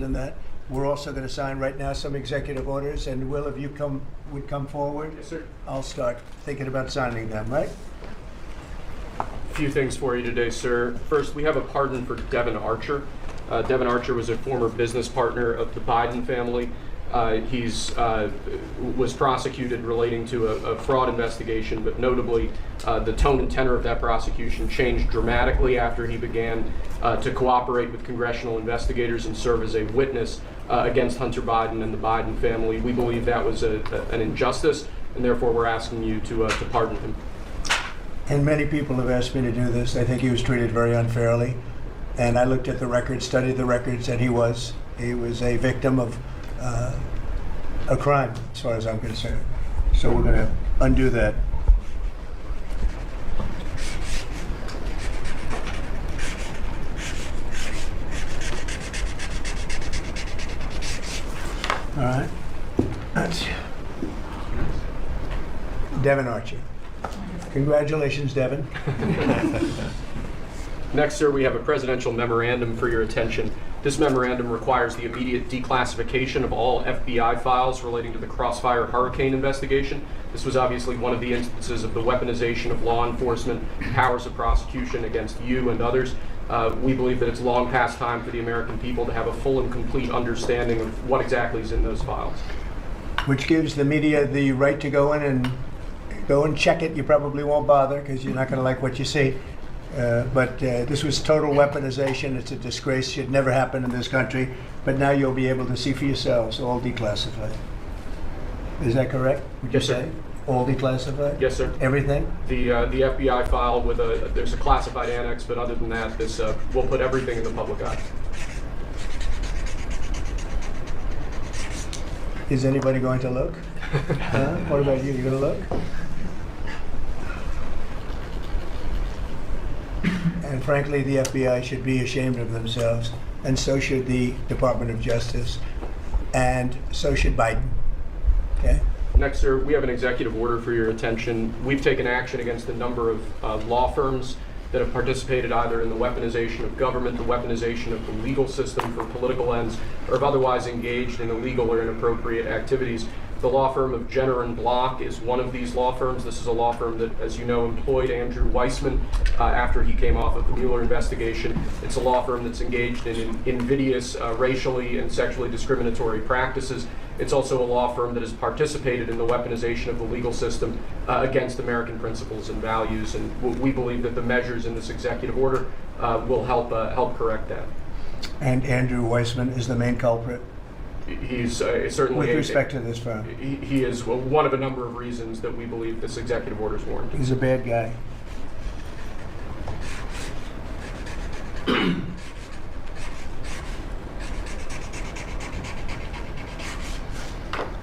in that. We're also going to sign right now some executive orders, and Will, if you would come forward, Yes, sir. I'll start thinking about signing them, right? A few things for you today, sir. First, we have a pardon for Devin Archer. Devin Archer was a former business partner of the Biden family. He was prosecuted relating to a fraud investigation, but notably, the tone and tenor of that prosecution changed dramatically after he began to cooperate with congressional investigators and serve as a witness against Hunter Biden and the Biden family. We believe that was an injustice, and therefore we're asking you to pardon him. And many people have asked me to do this. I think he was treated very unfairly. And I looked at the records, studied the records, and he was a victim of a crime, as far as I'm concerned. So we're going to undo that. All right. That's Devin Archer. Congratulations, Devin. Next, sir, we have a presidential memorandum for your attention. This memorandum requires the immediate declassification of all FBI files relating to the Crossfire Hurricane investigation. This was obviously one of the instances of the weaponization of law enforcement powers of prosecution against you and others. We believe that it's long past time for the American people to have a full and complete understanding of what exactly is in those files. Which gives the media the right to go in and check it. You probably won't bother because you're not going to like what you see. But this was total weaponization. It's a disgrace. Should never happen in this country. But now you'll be able to see for yourselves, all declassified. Is that correct? Would you Yes, sir. say? All declassified? Yes, sir. Everything? The FBI file with there's a classified annex, but other than that, this we'll put everything in the public eye. Is anybody going to look? Huh? What about you? You going to look? And frankly, the FBI should be ashamed of themselves, and so should the Department of Justice, and so should Biden. Okay? Next, sir, we have an executive order for your attention. We've taken action against a number of law firms that have participated either in the weaponization of government, the weaponization of the legal system for political ends, or have otherwise engaged in illegal or inappropriate activities. The law firm of Jenner and Block is one of these law firms. This is a law firm that, as you know, employed Andrew Weissman after he came off of the Mueller investigation. It's a law firm that's engaged in invidious racially and sexually discriminatory practices. It's also a law firm that has participated in the weaponization of the legal system against American principles and values. And we believe that the measures in this executive order will help correct that. And Andrew Weissman is the main culprit He's certainly with respect to this firm. He is one of a number of reasons that we believe this executive order is warranted. He's a bad guy.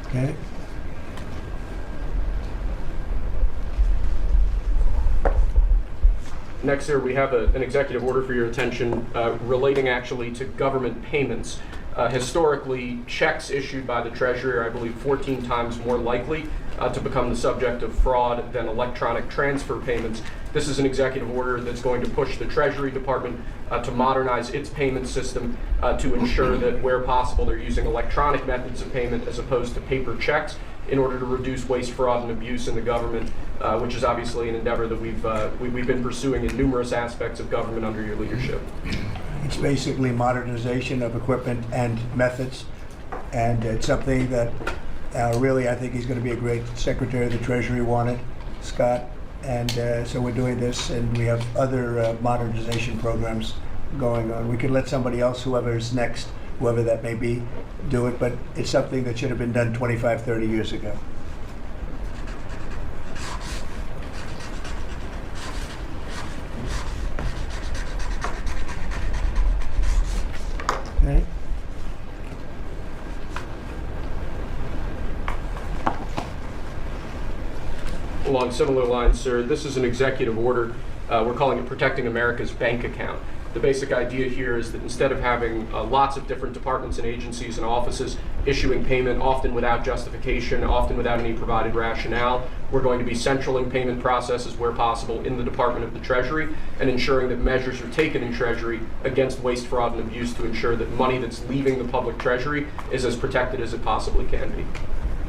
Okay. Next, sir, we have an executive order for your attention relating actually to government payments. Historically, checks issued by the Treasury are, I believe, 14 times more likely to become the subject of fraud than electronic transfer payments. This is an executive order that's going to push the Treasury Department to modernize its payment system to ensure that where possible they're using electronic methods of payment as opposed to paper checks in order to reduce waste, fraud, and abuse in the government, which is obviously an endeavor that we've been pursuing in numerous aspects of government under your leadership. It's basically modernization of equipment and methods, and it's something that really I think he's going to be a great Secretary of the Treasury wanted, Scott, and so we're doing this, and we have other modernization programs going on. We could let somebody else, whoever's next, whoever that may be, do it, but it's something that should have been done 25, 30 years ago. Okay. Along similar lines, sir, this is an executive order. We're calling it Protecting America's Bank Account. The basic idea here is that instead of having lots of different departments and agencies and offices issuing payment, often without justification, often without any provided rationale, we're going to be centraling payment processes where possible in the Department of the Treasury and ensuring that measures are taken in Treasury against waste, fraud, and abuse to ensure that money that's leaving the public treasury is as protected as it possibly can be.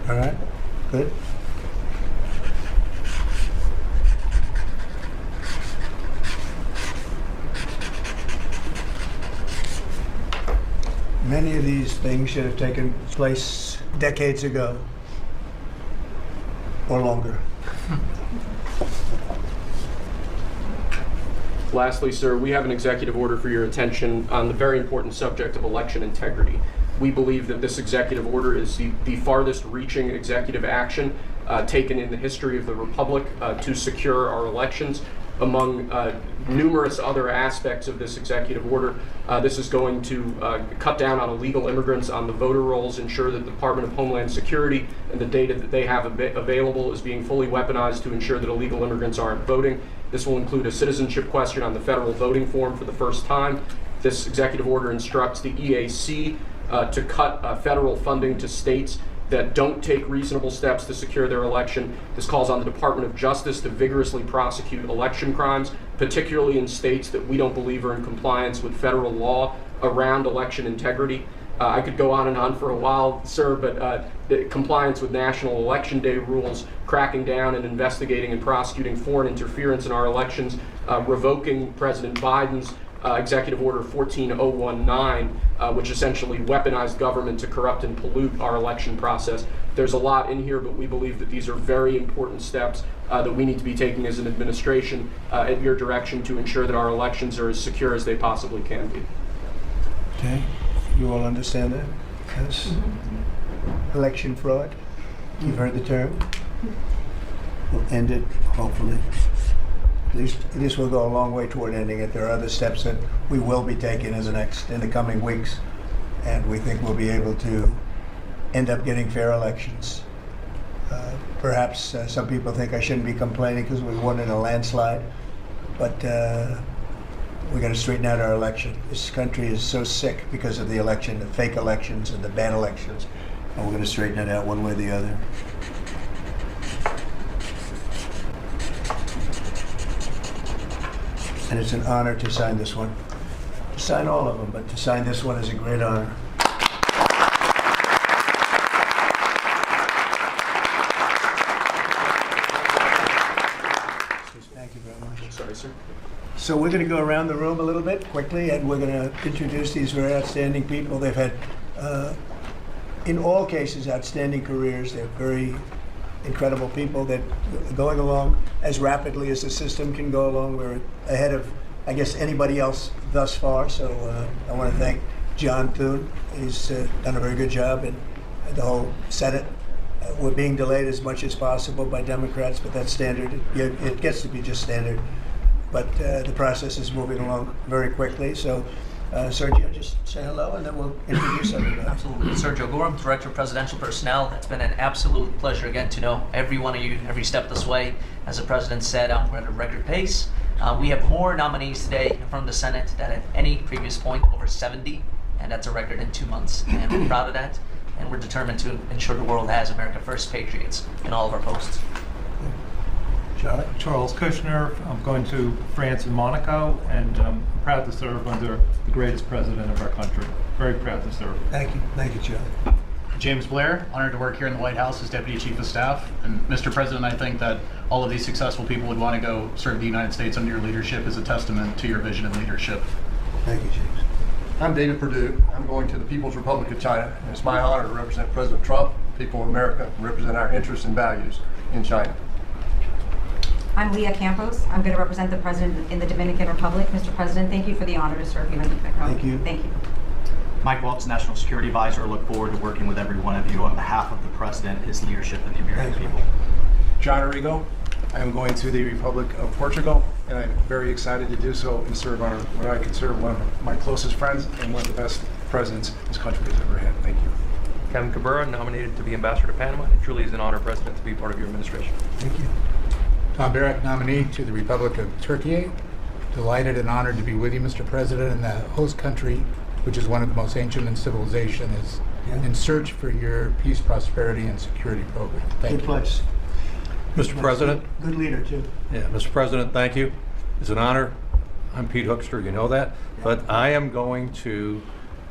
All right, good. Many of these things should have taken place decades ago or longer. Lastly, sir, we have an executive order for your attention on the very important subject of election integrity. We believe that this executive order is the farthest reaching executive action taken in the history of the Republic to secure our elections. Among numerous other aspects of this executive order, this is going to cut down on illegal immigrants on the voter rolls, ensure that the Department of Homeland Security and the data that they have available is being fully weaponized to ensure that illegal immigrants aren't voting. This will include a citizenship question on the federal voting form for the first time. This executive order instructs the EAC to cut federal funding to states that don't take reasonable steps to secure their election. This calls on the Department of Justice to vigorously prosecute election crimes, particularly in states that we don't believe are in compliance with federal law around election integrity. I could go on and on for a while, sir, but the compliance with National Election Day rules, cracking down and investigating and prosecuting foreign interference in our elections, revoking President Biden's Executive Order 14019, which essentially weaponized government to corrupt and pollute our election process. There's a lot in here, but we believe that these are very important steps that we need to be taking as an administration at your direction to ensure that our elections are as secure as they possibly can be. Okay, you all understand that? Yes. Election fraud, you've heard the term. We'll end it, hopefully. At least this will go a long way toward ending it. There are other steps that we will be taking in the coming weeks, and we think we'll be able to end up getting fair elections. Perhaps some people think I shouldn't be complaining because we won in a landslide, but we got to straighten out our election. This country is so sick because of the election, the fake elections and the bad elections, and we're going to straighten it out one way or the other. And it's an honor to sign this one. To sign all of them, but to sign this one is a great honor. Thank you very much. Sorry, sir. So we're going to go around the room a little bit quickly, and we're going to introduce these very outstanding people. They've had, in all cases, outstanding careers. They're very incredible people that are going along as rapidly as the system can go along. We're ahead of, I guess, anybody else thus far. So I want to thank John Thune. He's done a very good job, and the whole Senate. We're being delayed as much as possible by Democrats, but that's standard. It gets to be just standard. But the process is moving along very quickly. So Sergio, just say hello, and then we'll introduce everybody. Absolutely. Sergio Gorham, Director of Presidential Personnel. It's been an absolute pleasure again to know every one of you every step this way. As the President said, we're at a record pace. We have more nominees today in front of the Senate than at any previous point, over 70, and that's a record in 2 months. And we're proud of that, and we're determined to ensure the world has America First patriots in all of our posts. Charlie? Charles Kushner. I'm going to France and Monaco, and I'm proud to serve under the greatest president of our country. Very proud to serve. Thank you. Thank you, Charlie. James Blair, honored to work here in the White House as Deputy Chief of Staff. And Mr. President, I think that all of these successful people would want to go serve the United States under your leadership as a testament to your vision and leadership. Thank you, James. I'm David Perdue. I'm going to the People's Republic of China. It's my honor to represent President Trump, people of America, and represent our interests and values in China. I'm Leah Campos. I'm going to represent the President in the Dominican Republic. Mr. President, thank you for the honor to serve you in Macron. Thank you. Thank you. Mike Waltz, National Security Advisor. I look forward to working with every one of you on behalf of the President, his leadership, and the American people. John Arrigo. I am going to the Republic of Portugal, and I'm very excited to do so and serve under what I consider one of my closest friends and one of the best presidents this country has ever had. Thank you. Kevin Cabrera, nominated to be Ambassador to Panama. It truly is an honor, President, to be part of your administration. Thank you. Tom Barrett, nominee to the Republic of Turkey. delighted and honored to be with you, Mr. President, and the host country, which is one of the most ancient in civilization, is in search for your peace, prosperity, and security program. Thank Good you. place. Mr. President, Good leader, too. yeah, Mr. President, thank you. It's an honor. I'm Pete Hoekstra, you know that, but I am going to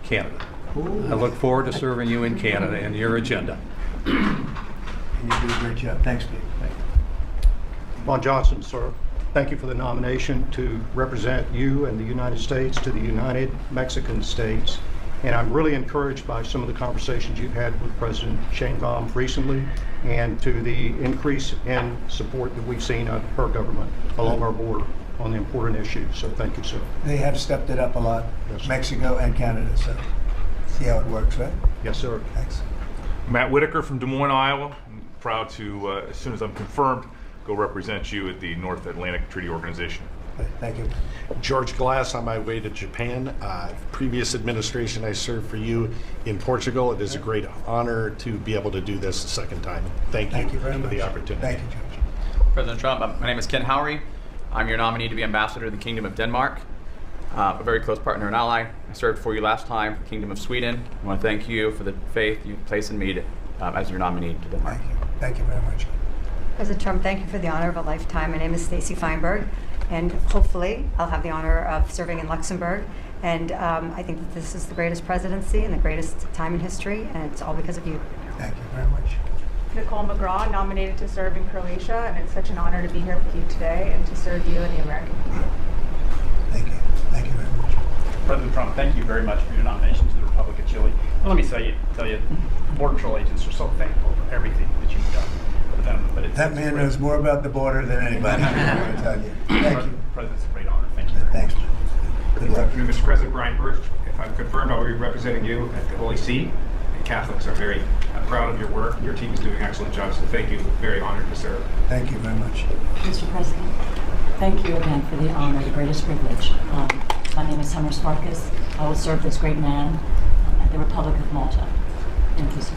Canada. I look forward to serving you in Canada and your agenda. And you do a great job. Thanks, Pete. Von Johnson, sir, thank you for the nomination to represent you and the United States to the United Mexican States. And I'm really encouraged by some of the conversations you've had with President Sheinbaum recently, and to the increase in support that we've seen of her government along our border on the important issues. So thank you, sir. They have stepped it up a lot, Mexico and Canada, so see how it works, right? Yes, sir. Thanks. Matt Whitaker from Des Moines, Iowa. I'm proud to, as soon as I'm confirmed, go represent you at the North Atlantic Treaty Organization. Thank you. George Glass, on my way to Japan. Previous administration, I served for you in Portugal. It is a great honor to be able to do this a second time. Thank you very for much. the opportunity. Thank you, George. President Trump, my name is Ken Howry. I'm your nominee to be ambassador to the Kingdom of Denmark, a very close partner and ally. I served for you last time for the Kingdom of Sweden. I want to thank you for the faith you place in me as your nominee to Denmark. Thank you. Thank you very much. President Trump, thank you for the honor of a lifetime. My name is Stacy Feinberg, and hopefully I'll have the honor of serving in Luxembourg. And I think that this is the greatest presidency and the greatest time in history, and it's all because of you. Thank you very much. Nicole McGraw, nominated to serve in Croatia, and it's such an honor to be here with you today and to serve you and the American people. Thank you. Thank you very much. President Trump, thank you very much for your nomination to the Republic of Chile. And let me tell you, Border Patrol agents are so thankful for everything that you've done for them. But That man knows more about the border than anybody. I want to tell you. Thank you. President, it's a great honor. Thank you. Thanks. Good luck. Mr. President Brian Birch, if I'm confirmed, I'll be representing you at the Holy See. And Catholics are very proud of your work. Your team is doing an excellent job, so thank you. Very honored to serve. Thank you very much. Mr. President, thank you again for the honor, the greatest privilege. My name is Summer Sparkus. I will serve this great man at the Republic of Malta. Thank you, sir.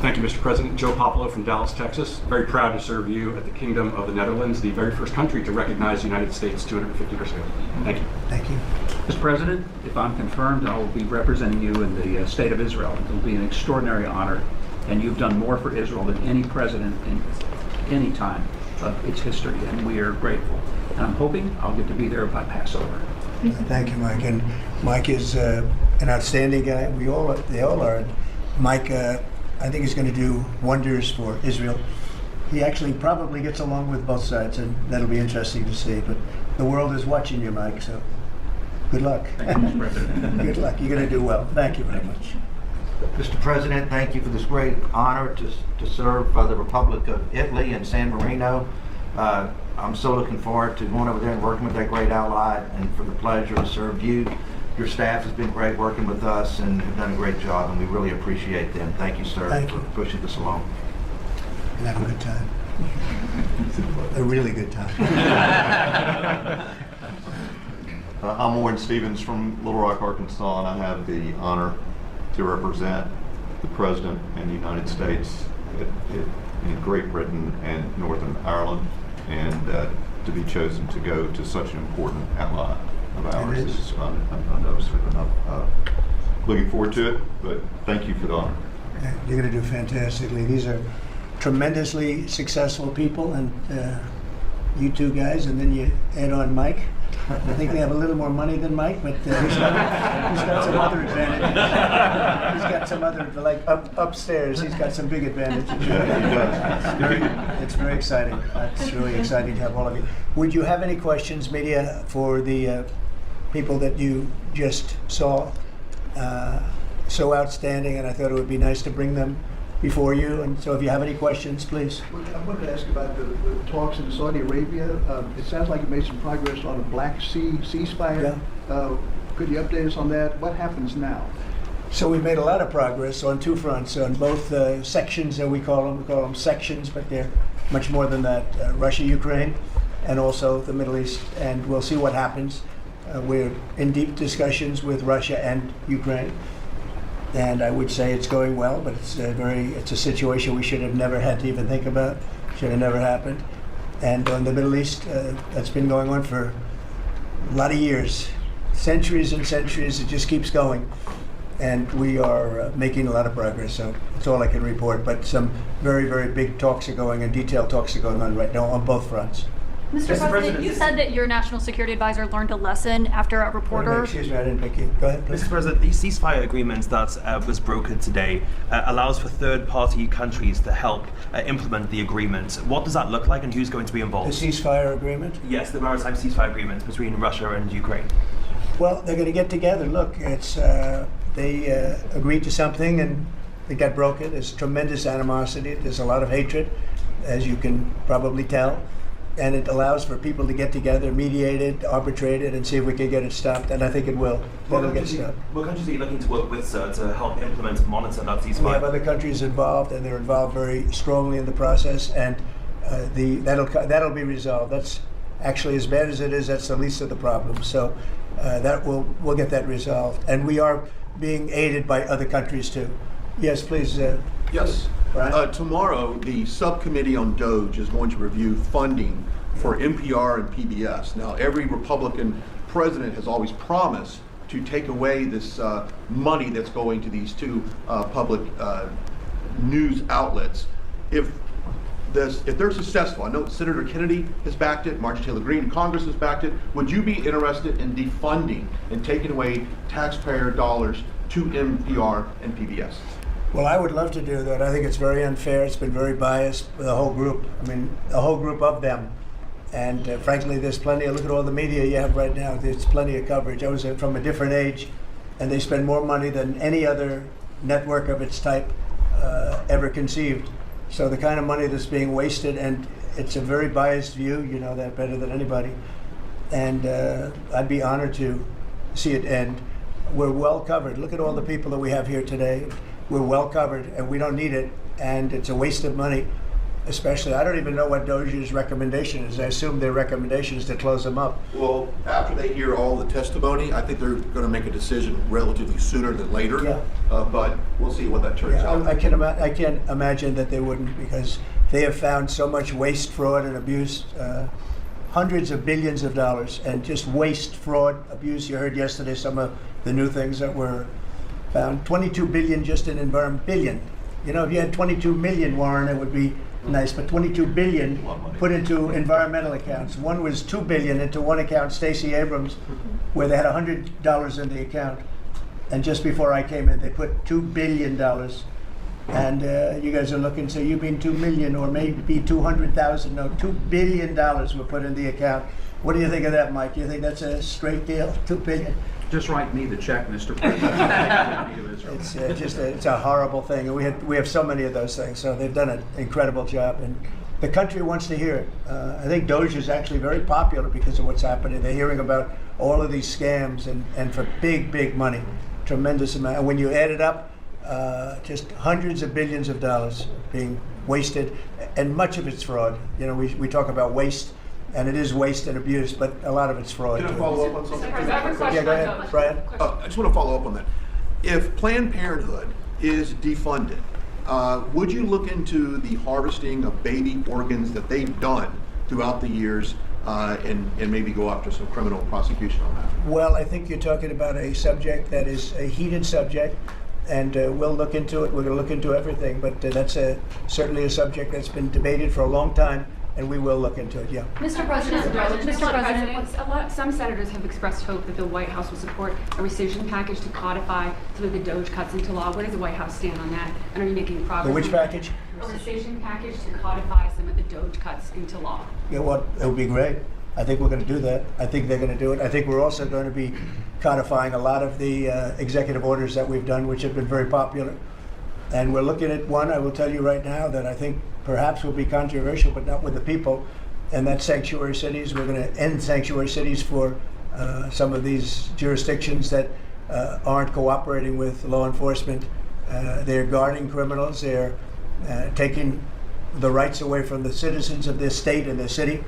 Thank you, Mr. President. Joe Popolo from Dallas, Texas. Very proud to serve you at the Kingdom of the Netherlands, the very first country to recognize the United States 250 years ago. Thank you. Thank you. Mr. President, if I'm confirmed, I will be representing you in the state of Israel. It will be an extraordinary honor, and you've done more for Israel than any president in any time of its history, and we are grateful. And I'm hoping I'll get to be there by Passover. Thank you, Mike. And Mike is an outstanding guy. They all are. Mike, I think he's going to do wonders for Israel. He actually probably gets along with both sides, and that'll be interesting to see. But the world is watching you, Mike, so good luck. Thank you, Mr. President. Good luck. You're going to do well. Thank you very much. Mr. President, thank you for this great honor to serve the Republic of Italy and San Marino. I'm so looking forward to going over there and working with that great ally, and for the pleasure to serve you. Your staff has been great working with us and have done a great job, and we really appreciate them. Thank you, sir, for pushing this along. And have a good time. A really good time. I'm Warren Stevens from Little Rock, Arkansas, and I have the honor to represent the President and the United States in Great Britain and Northern Ireland, and to be chosen to go to such an important ally of ours. I know it's looking forward to it, but thank you for the honor. Yeah, you're going to do fantastically. These are tremendously successful people, and you two guys, and then you add on Mike. I think they have a little more money than Mike, but he's got some other advantages. He's got some other, like upstairs, he's got some big advantages. It's very exciting. It's really exciting to have all of you. Would you have any questions, media, for the people that you just saw? So outstanding, and I thought it would be nice to bring them before you. And so if you have any questions, please. I wanted to ask about the talks in Saudi Arabia. It sounds like you made some progress on a Black Sea ceasefire. Yeah. Could you update us on that? What happens now? So we've made a lot of progress on two fronts, on both sections that we call them sections, but they're much more than that. Russia, Ukraine, and also the Middle East, and we'll see what happens. We're in deep discussions with Russia and Ukraine. And I would say it's going well, but it's a situation we should have never had to even think about. Should have never happened. And on the Middle East, that's been going on for a lot of years, centuries and centuries. It just keeps going. And we are making a lot of progress, so that's all I can report. But some very, very big talks are going and detailed talks are going on right now on both fronts. Mr. President, you said that your national security advisor learned a lesson after a reporter. Excuse me, I didn't pick you. Go ahead, please. Mr. President, the ceasefire agreement that was brokered today allows for third-party countries to help implement the agreement. What does that look like, and who's going to be involved? The ceasefire agreement? Yes, the maritime ceasefire agreement between Russia and Ukraine. Well, they're going to get together. Look, it's they agreed to something and it got broken. There's tremendous animosity. There's a lot of hatred, as you can probably tell. And it allows for people to get together, mediate it, arbitrate it, and see if we can get it stopped. And I think it will. It'll get stopped. What countries are you looking to work with, sir, to help implement and monitor that ceasefire? We have other countries involved, and they're involved very strongly in the process. And that'll be resolved. That's actually, as bad as it is, that's the least of the problems. So we'll get that resolved. And we are being aided by other countries too. Yes, please. Yes. Tomorrow, the subcommittee on DOGE is going to review funding for NPR and PBS. Now, every Republican president has always promised to take away this money that's going to these two public news outlets. If they're successful, I know Senator Kennedy has backed it, Marjorie Taylor Greene in Congress has backed it, would you be interested in defunding and taking away taxpayer dollars to NPR and PBS? Well, I would love to do that. I think it's very unfair. It's been very biased for the whole group. I mean, a whole group of them. And frankly, there's plenty look at all the media you have right now. There's plenty of coverage. I was from a different age, and they spend more money than any other network of its type ever conceived. So the kind of money that's being wasted, and it's a very biased view, you know that better than anybody. And I'd be honored to see it end. We're well covered. Look at all the people that we have here today. We're well covered, and we don't need it, and it's a waste of money, especially. I don't even know what DOGE's recommendation is. I assume their recommendation is to close them up. Well, after they hear all the testimony, I think they're going to make a decision relatively sooner than later. Yeah. But we'll see what that turns out. I can't imagine that they wouldn't, because they have found so much waste, fraud, and abuse, hundreds of billions of dollars, and just waste, fraud, abuse. You heard yesterday some of the new things that were found. 22 billion just in environment. Billion. You know, if you had 22 million, Warren, it would be nice, but 22 billion put into environmental accounts. One was 2 billion into one account, Stacey Abrams, where they had $100 in the account. And just before I came in, they put $2 billion. And you guys are looking, so you mean 2 million or maybe 200,000? No, $2 billion were put in the account. What do you think of that, Mike? You think that's a straight deal? 2 billion? Just write me the check, Mr. President. It's a horrible thing, and we have so many of those things. So they've done an incredible job, and the country wants to hear it. I think DOGE is actually very popular because of what's happening. They're hearing about all of these scams and for big money, tremendous amount. And when you add it up, just hundreds of billions of dollars being wasted, and much of it's fraud. You know, we talk about waste. And it is waste and abuse, but a lot of it's fraud. Can I follow up on something? Yeah, go ahead, Brian. I just want to follow up on that. If Planned Parenthood is defunded, would you look into the harvesting of baby organs that they've done throughout the years and maybe go after some criminal prosecution on that? Well, I think you're talking about a subject that is a heated subject, and we'll look into it. We're going to look into everything, but that's certainly a subject that's been debated for a long time. And we will look into it, yeah. Mr. President, some senators have expressed hope that the White House will support a rescission package to codify some of the DOGE cuts into law. Where does the White House stand on that? And are you making progress? The which package? A rescission package to codify some of the DOGE cuts into law. Yeah, well, it would be great. I think we're going to do that. I think they're going to do it. I think we're also going to be codifying a lot of the executive orders that we've done, which have been very popular. And we're looking at one, I will tell you right now, that I think perhaps will be controversial, but not with the people, and that's sanctuary cities. We're going to end sanctuary cities for some of these jurisdictions that aren't cooperating with law enforcement. They're guarding criminals. They're taking the rights away from the citizens of this state and this city.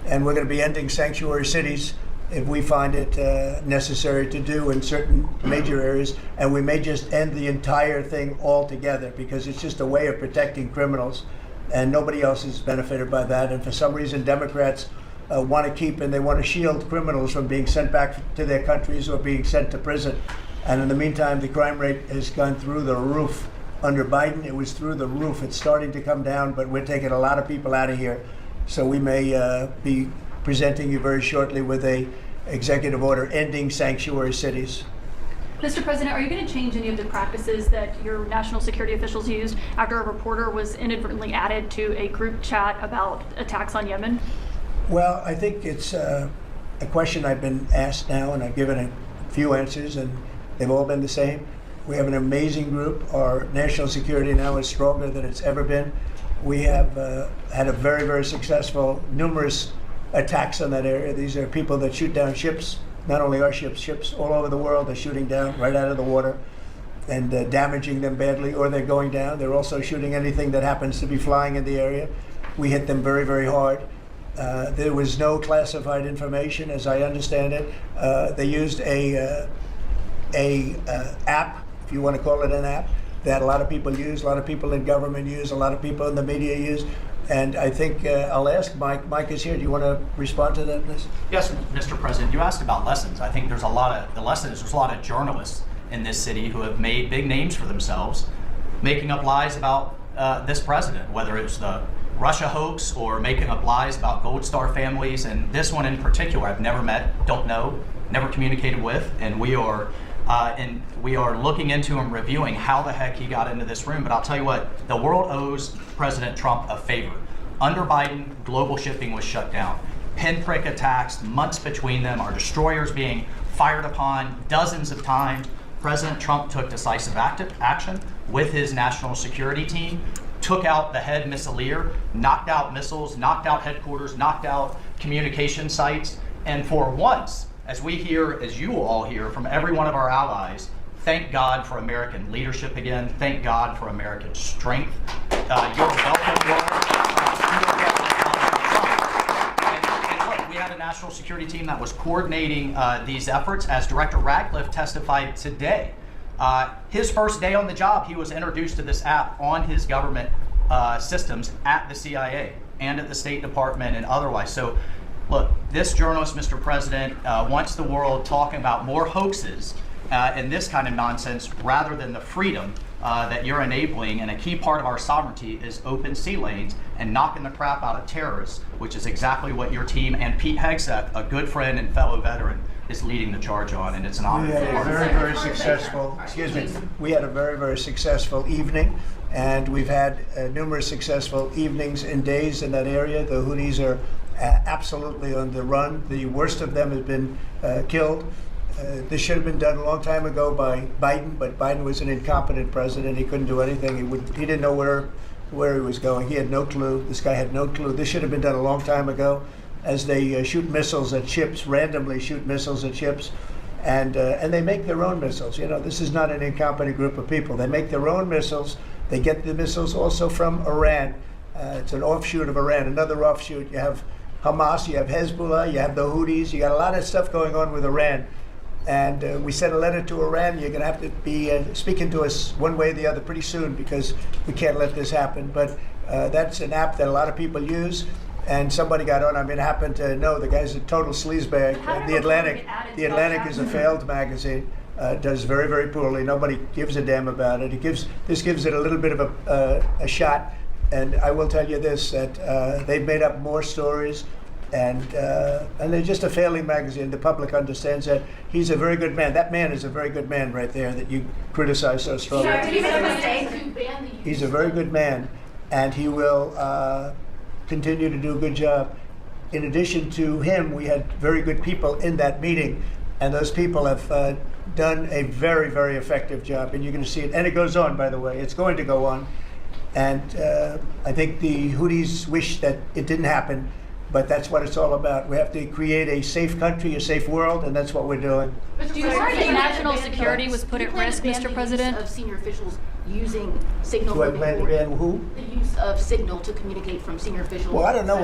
And we're going to be ending sanctuary cities if we find it necessary to do in certain major areas. And we may just end the entire thing altogether, because it's just a way of protecting criminals. And nobody else is benefited by that. And for some reason, Democrats want to keep, and they want to shield criminals from being sent back to their countries or being sent to prison. And in the meantime, the crime rate has gone through the roof. Under Biden, it was through the roof. It's starting to come down, but we're taking a lot of people out of here. So we may be presenting you very shortly with a executive order ending sanctuary cities. Mr. President, are you going to change any of the practices that your national security officials used after a reporter was inadvertently added to a group chat about attacks on Yemen? Well, I think it's a question I've been asked now, and I've given a few answers, and they've all been the same. We have an amazing group. Our national security now is stronger than it's ever been. We have had a very, very successful, numerous attacks on that area. These are people that shoot down ships. Not only our ships, ships all over the world are shooting down right out of the water and damaging them badly, or they're going down. They're also shooting anything that happens to be flying in the area. We hit them very, very hard. There was no classified information, as I understand it. They used a app, if you want to call it an app, that a lot of people use, a lot of people in government use, a lot of people in the media use. And I think I'll ask Mike. Mike is here. Do you want to respond to that, please? Yes, Mr. President. You asked about lessons. I think there's a lot of journalists in this city who have made big names for themselves, making up lies about this president, whether it's the Russia hoax or making up lies about Gold Star families. And this one in particular, I've never met, don't know, never communicated with, and we are looking into and reviewing how the heck he got into this room. But I'll tell you what, the world owes President Trump a favor. Under Biden, global shipping was shut down. Pinprick attacks, months between them, our destroyers being fired upon dozens of times. President Trump took decisive action with his national security team, took out the head missileer, knocked out missiles, knocked out headquarters, knocked out communication sites, and for once, as we hear, as you will all hear from every one of our allies, thank God for American leadership again. Thank God for American strength. You're welcome, Lord. And look, we had a national security team that was coordinating these efforts. As Director Ratcliffe testified today, his first day on the job, he was introduced to this app on his government systems at the CIA and at the State Department and otherwise. So, look, this journalist, Mr. President, wants the world talking about more hoaxes and this kind of nonsense rather than the freedom that you're enabling. And a key part of our sovereignty is open sea lanes and knocking the crap out of terrorists, which is exactly what your team and Pete Hegseth, a good friend and fellow veteran, is leading the charge on. And it's an honor. We had a very, very successful, we had a very, very successful evening. And we've had numerous successful evenings and days in that area. The Houthis are absolutely on the run. The worst of them has been killed. This should have been done a long time ago by Biden, but Biden was an incompetent president. He couldn't do anything. He didn't know where he was going. He had no clue. This guy had no clue. This should have been done a long time ago. As they shoot missiles at ships, randomly shoot missiles at ships, and they make their own missiles. You know, this is not an incompetent group of people. They make their own missiles. They get the missiles also from Iran. It's an offshoot of Iran, another offshoot. You have Hamas, you have Hezbollah, you have the Houthis. You got a lot of stuff going on with Iran. And we sent a letter to Iran. You're going to have to be speaking to us one way or the other pretty soon because we can't let this happen. But that's an app that a lot of people use. And somebody got on. I mean, I happen to know the guy's a total sleazebag. The Atlantic is a failed magazine. Does very, very poorly. Nobody gives a damn about it. This gives it a little bit of a shot. And I will tell you this, that they've made up more stories. And they're just a failing magazine. The public understands that. He's a very good man. That man is a very good man right there that you criticize so strongly. Did he make a mistake? He's a very good man, and he will continue to do a good job. In addition to him, we had very good people in that meeting, and those people have done a very, very effective job, and you're going to see it. And it goes on, by the way. It's going to go on. And I think the Houthis wish that it didn't happen, but that's what it's all about. We have to create a safe country, a safe world, and that's what we're doing. Do you think national security was put at risk, Mr. President? Of senior officials using Signal. Do I plan to ban who? The use of Signal to communicate from senior officials. Well, I don't know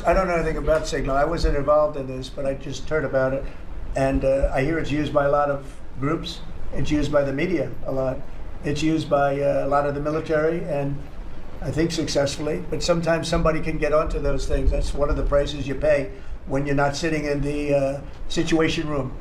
I don't know anything about Signal. I wasn't involved in this, but I just heard about it. And I hear it's used by a lot of groups. It's used by the media a lot. It's used by a lot of the military, and I think successfully. But sometimes somebody can get onto those things. That's one of the prices you pay when you're not sitting in the Situation Room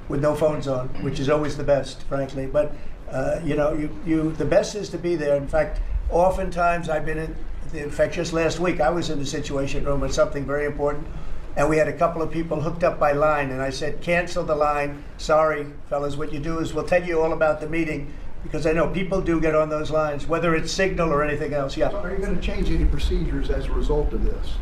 with no phones on, which is always the best, frankly. But the best is to be there. In fact, oftentimes I've been in fact, just last week I was in the Situation Room with something very important, and we had a couple of people hooked up by line, and I said, cancel the line. Sorry, fellas, what you do is we'll tell you all about the meeting, because I know people do get on those lines, whether it's Signal or anything else. Yeah. So are you going to change any procedures as a result of this?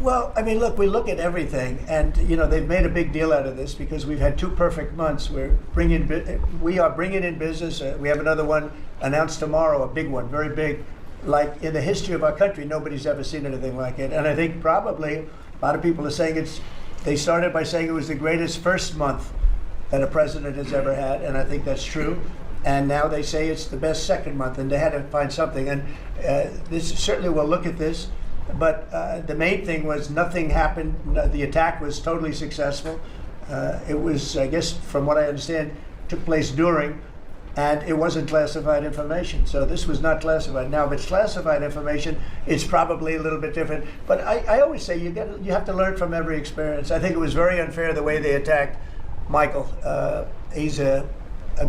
Well, I mean, look, we look at everything, and they've made a big deal out of this because we've had 2 perfect months. We are bringing in business. We have another one announced tomorrow, a big one, very big. Like in the history of our country, nobody's ever seen anything like it. And I think probably a lot of people are saying they started by saying it was the greatest first month that a president has ever had, and I think that's true. And now they say it's the best second month, and they had to find something. And this certainly we'll look at this. But the main thing was nothing happened. The attack was totally successful. It was, I guess, from what I understand, took place during, and it wasn't classified information. So this was not classified. Now, if it's classified information, it's probably a little bit different. But I always say you have to learn from every experience. I think it was very unfair the way they attacked Michael. He's a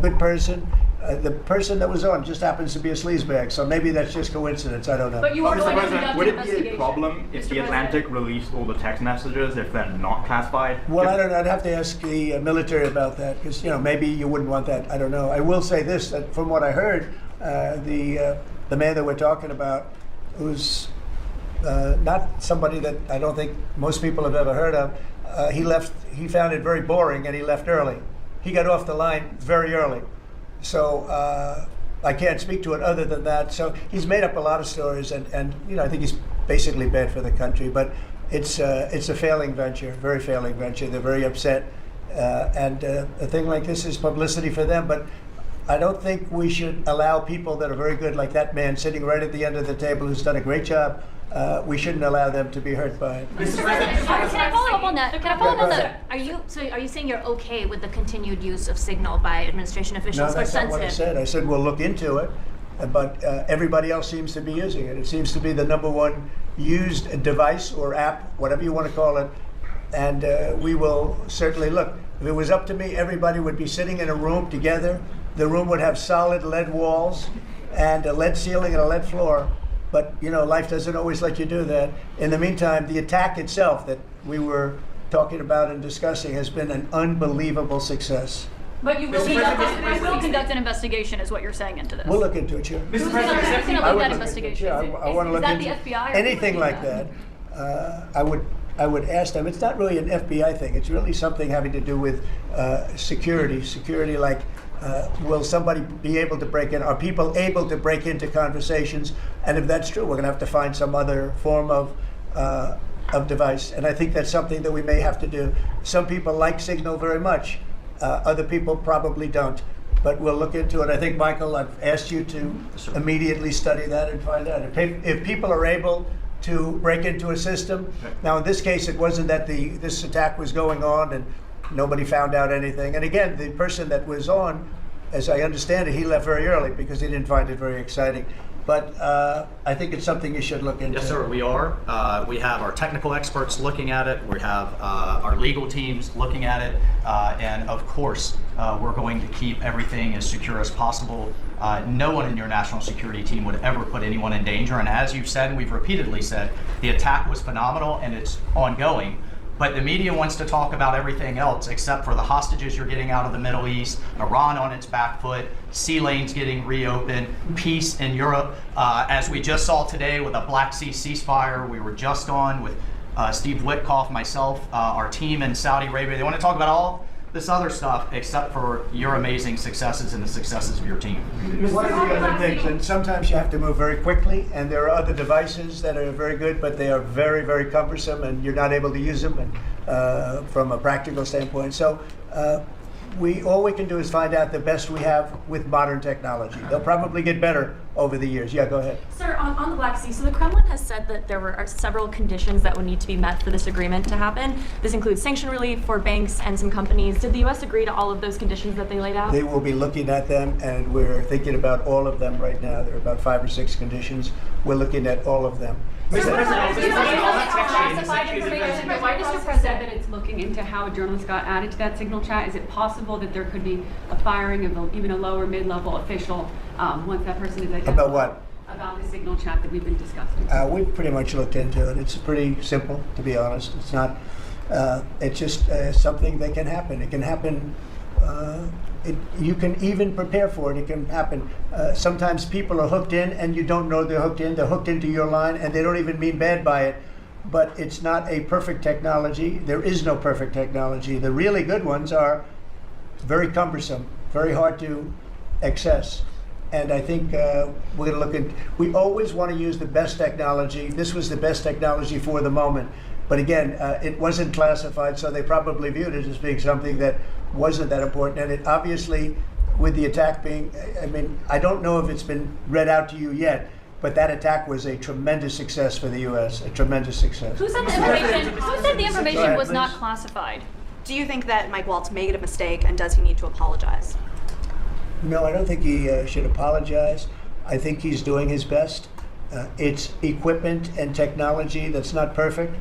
good person. The person that was on just happens to be a sleazebag, so maybe that's just coincidence. I don't know. But you are going to conduct would an it be a investigation. problem if the Atlantic released all the text messages if they're not classified? Well, I don't know. I'd have to ask the military about that because maybe you wouldn't want that. I don't know. I will say this: that from what I heard, the man that we're talking about, who's not somebody that I don't think most people have ever heard of, he left. He found it very boring, and he left early. He got off the line very early. So I can't speak to it other than that. So he's made up a lot of stories, and I think he's basically bad for the country. But it's a failing venture, very failing venture. They're very upset, and a thing like this is publicity for them. But I don't think we should allow people that are very good, like that man sitting right at the end of the table, who's done a great job. We shouldn't allow them to be hurt by it. Mr. President, can I follow up on that? Are you saying you're okay with the continued use of Signal by administration officials No, for that's not what I sensitive? said. I said we'll look into it, but everybody else seems to be using it. It seems to be the #1 used device or app, whatever you want to call it, and we will certainly look. If it was up to me, everybody would be sitting in a room together. The room would have solid lead walls and a lead ceiling and a lead floor. But life doesn't always let you do that. In the meantime, the attack itself that we were talking about and discussing has been an unbelievable success. But you will conduct an investigation, is what you're saying into this. We'll look into it, sure. Who's going to lead that investigation? I want to look that into the FBI or anything who's like doing that. I would ask them. It's not really an FBI thing. It's really something having to do with security. Security, like. Will somebody be able to break in? Are people able to break into conversations? And if that's true, we're going to have to find some other form of device. And I think that's something that we may have to do. Some people like Signal very much. Other people probably don't. But we'll look into it. I think, Michael, I've asked you to immediately study that and find out. If people are able to break into a system, now in this case, it wasn't that this attack was going on and nobody found out anything. And again, the person that was on, as I understand it, he left very early because he didn't find it very exciting. But I think it's something you should look into. Yes, sir, we are. We have our technical experts looking at it. We have our legal teams looking at it. And of course, we're going to keep everything as secure as possible. No one in your national security team would ever put anyone in danger. And as you've said, and we've repeatedly said, the attack was phenomenal and it's ongoing. But the media wants to talk about everything else except for the hostages you're getting out of the Middle East, Iran on its back foot, sea lanes getting reopened, peace in Europe. As we just saw today with a Black Sea ceasefire, we were just on with Steve Witkoff, myself, our team in Saudi Arabia. They want to talk about all this other stuff except for your amazing successes and the successes of your team. One of the other things, and sometimes you have to move very quickly, and there are other devices that are very good, but they are very, very cumbersome, and you're not able to use them from a practical standpoint. So all we can do is find out the best we have with modern technology. They'll probably get better over the years. Yeah, go ahead. Sir, on the Black Sea, so the Kremlin has said that there are several conditions that would need to be met for this agreement to happen. This includes sanction relief for banks and some companies. Did the U.S. agree to all of those conditions that they laid out? They will be looking at them, and we're thinking about all of them right now. There are about 5 or 6 conditions. We're looking at all of them. Why does the president that it's looking into how a journalist got added to that Signal chat? Is it possible that there could be a firing of even a lower mid-level official once that person is identified? About what? About the Signal chat that we've been discussing. We've pretty much looked into it. It's pretty simple, to be honest. It's not. It's just something that can happen. It can happen. You can even prepare for it. It can happen. Sometimes people are hooked in, and you don't know they're hooked in. They're hooked into your line, and they don't even mean bad by it. But it's not a perfect technology. There is no perfect technology. The really good ones are very cumbersome, very hard to access. And I think we're going to look at. We always want to use the best technology. This was the best technology for the moment. But again, it wasn't classified, so they probably viewed it as being something that wasn't that important. And it obviously, with the attack being, I mean, I don't know if it's been read out to you yet, but that attack was a tremendous success for the U.S., a tremendous success. Who said the information was not classified? Do you think that Mike Waltz made a mistake, and does he need to apologize? No, I don't think he should apologize. I think he's doing his best. It's equipment and technology that's not perfect,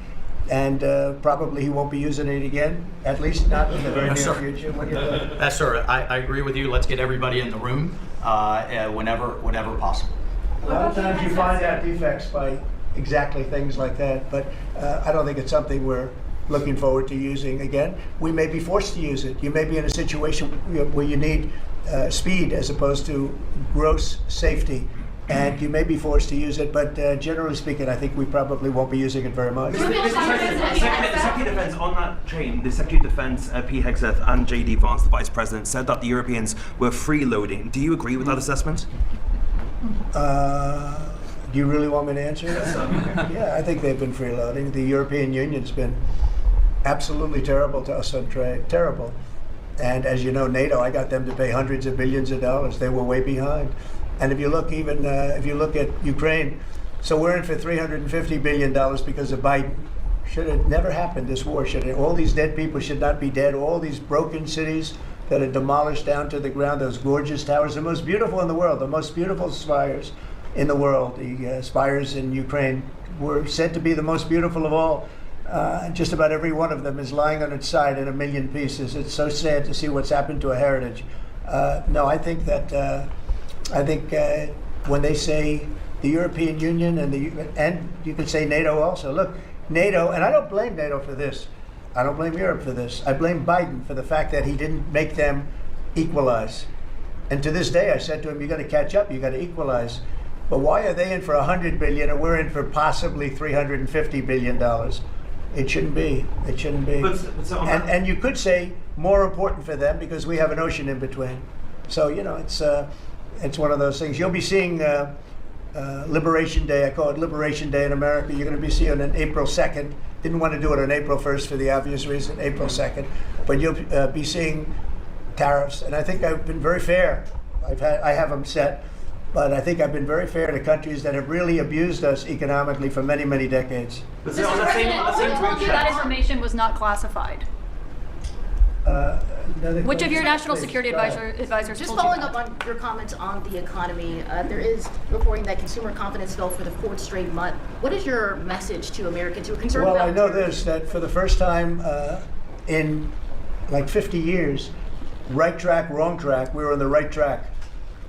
and probably he won't be using it again, at least not in the very near future. What do you think? Yes, sir. I agree with you. Let's get everybody in the room whenever possible. A lot of times you find out defects by exactly things like that, but I don't think it's something we're looking forward to using again. We may be forced to use it. You may be in a situation where you need speed as opposed to gross safety, and you may be forced to use it, but generally speaking, I think we probably won't be using it very much. The Secretary of Defense, on that train, the Secretary of Defense, Pete Hegseth, and J.D. Vance, the Vice President, said that the Europeans were freeloading. Do you agree with that assessment? Do you really want me to answer that? Yeah, I think they've been freeloading. The European Union's been absolutely terrible to us on trade, terrible. And as you know, NATO, I got them to pay hundreds of billions of dollars. They were way behind. And if you look even, if you look at Ukraine, so we're in for $350 billion because of Biden. Should have never happened, this war. All these dead people should not be dead. All these broken cities that are demolished down to the ground, those gorgeous towers, the most beautiful in the world, the most beautiful spires in the world. The spires in Ukraine were said to be the most beautiful of all. Just about every one of them is lying on its side in a million pieces. It's so sad to see what's happened to a heritage. No, I think that when they say the European Union and you could say NATO also. Look, NATO, and I don't blame NATO for this. I don't blame Europe for this. I blame Biden for the fact that he didn't make them equalize. And to this day, I said to him, "You got to catch up. You got to equalize." But why are they in for $100 billion and we're in for possibly $350 billion? It shouldn't be. It shouldn't be. And you could say more important for them because we have an ocean in between. So it's one of those things. You'll be seeing Liberation Day. I call it Liberation Day in America. You're going to be seeing it on April 2nd. Didn't want to do it on April 1st for the obvious reason, April 2nd. But you'll be seeing tariffs. And I think I've been very fair. I have them set. But I think I've been very fair to countries that have really abused us economically for many, many decades. Mr. President, who told you that information was not classified? Which of your national security advisors Just told you following that? up on your comments on the economy, there is reporting that consumer confidence fell for the 4th straight month. What is your message to Americans who are concerned Well, about I know this, that for the first time in like 50 years, right track, wrong track, we were on the right track.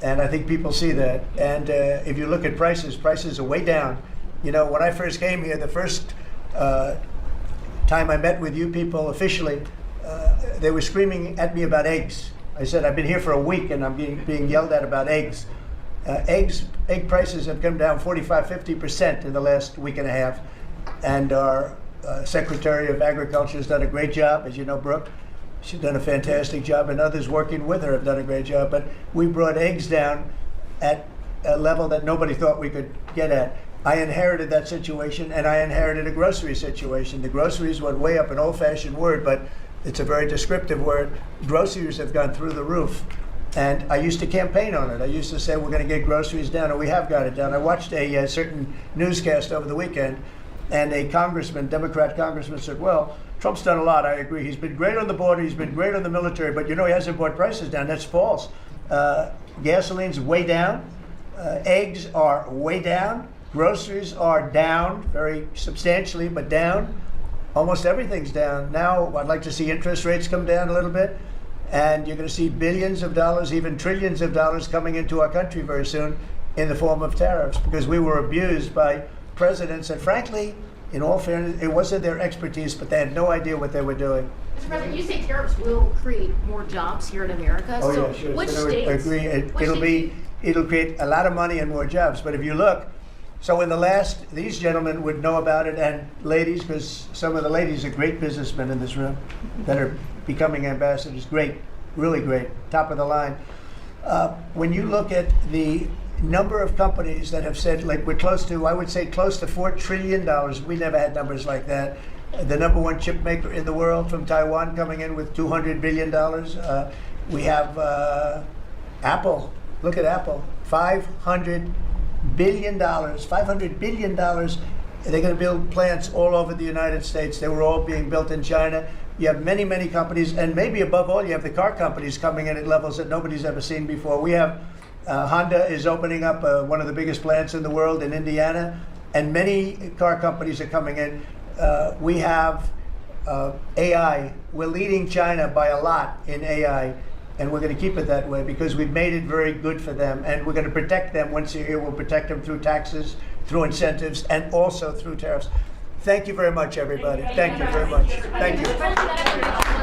And I think people see that. And if you look at prices are way down. You know, when I first came here, the first time I met with you people officially, they were screaming at me about eggs. I said, I've been here for a week and I'm being yelled at about eggs. Egg prices have come down 45–50% in the last week and a half. And our Secretary of Agriculture has done a great job, as you know, Brooke. She's done a fantastic job, and others working with her have done a great job. But we brought eggs down at a level that nobody thought we could get at. I inherited that situation, and I inherited a grocery situation. The groceries went way up, an old-fashioned word, but it's a very descriptive word. Groceries have gone through the roof. And I used to campaign on it. I used to say we're going to get groceries down, and we have got it down. I watched a certain newscast over the weekend, and a congressman, Democrat congressman, said, well, Trump's done a lot, I agree. He's been great on the border, he's been great on the military, but you know he hasn't brought prices down. That's false. Gasoline's way down. Eggs are way down. Groceries are down, very substantially, but down. Almost everything's down. Now, I'd like to see interest rates come down a little bit. And you're going to see billions of dollars, even trillions of dollars coming into our country very soon in the form of tariffs, because we were abused by presidents. And frankly, in all fairness, it wasn't their expertise, but they had no idea what they were doing. Mr. President, you say tariffs will create more jobs here in America. Oh, so yeah, sure. which So states? I agree. It'll create a lot of money and more jobs. But if you look, so in the last, these gentlemen would know about it, and ladies, because some of the ladies are great businessmen in this room that are becoming ambassadors. Great, really great, top of the line. When you look at the number of companies that have said, like we're close to, I would say close to $4 trillion. We never had numbers like that. The #1 chip maker in the world from Taiwan coming in with $200 billion. We have Apple. Look at Apple, $500 billion. $500 billion. They're going to build plants all over the United States. They were all being built in China. You have many, many companies, and maybe above all, you have the car companies coming in at levels that nobody's ever seen before. We have Honda is opening up one of the biggest plants in the world in Indiana, and many car companies are coming in. We have AI. We're leading China by a lot in AI, and we're going to keep it that way because we've made it very good for them, and we're going to protect them. Once a year, we'll protect them through taxes, through incentives, and also through tariffs. Thank you very much, everybody. Thank you very much. Thank you.